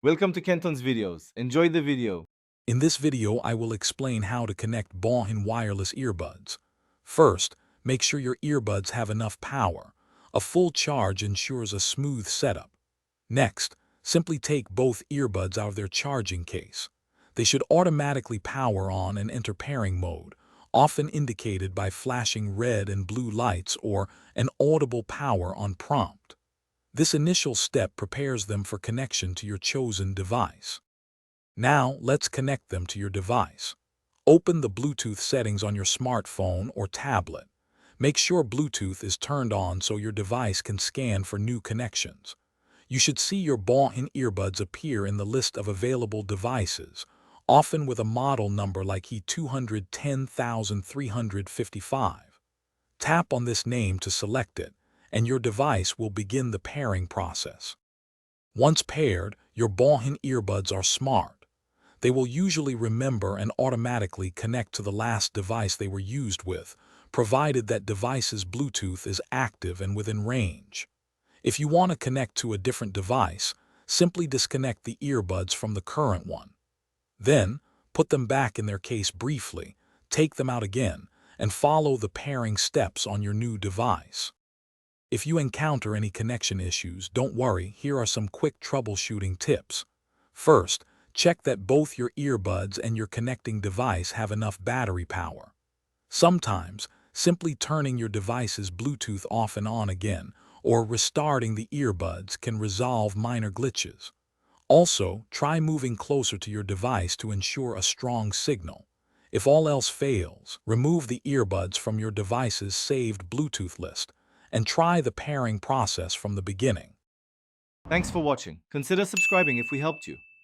Welcome to Kenton's videos. Enjoy the video. In this video, I will explain how to connect Bauhn wireless earbuds. First, make sure your earbuds have enough power. A full charge ensures a smooth setup. Next, simply take both earbuds out of their charging case. They should automatically power on and enter pairing mode, often indicated by flashing red and blue lights or an audible power on prompt. This initial step prepares them for connection to your chosen device. Now, let's connect them to your device. Open the Bluetooth settings on your smartphone or tablet. Make sure Bluetooth is turned on so your device can scan for new connections. You should see your Bauhn earbuds appear in the list of available devices, often with a model number like E210355. Tap on this name to select it, and your device will begin the pairing process. Once paired, your Bauhn earbuds are smart. They will usually remember and automatically connect to the last device they were used with, provided that device's Bluetooth is active and within range. If you want to connect to a different device, simply disconnect the earbuds from the current one. Then, put them back in their case briefly, take them out again, and follow the pairing steps on your new device. If you encounter any connection issues, don't worry, here are some quick troubleshooting tips. First, check that both your earbuds and your connecting device have enough battery power. Sometimes, simply turning your device's Bluetooth off and on again, or restarting the earbuds can resolve minor glitches. Also, try moving closer to your device to ensure a strong signal. If all else fails, remove the earbuds from your device's saved Bluetooth list and try the pairing process from the beginning. Thanks for watching. Consider subscribing if we helped you.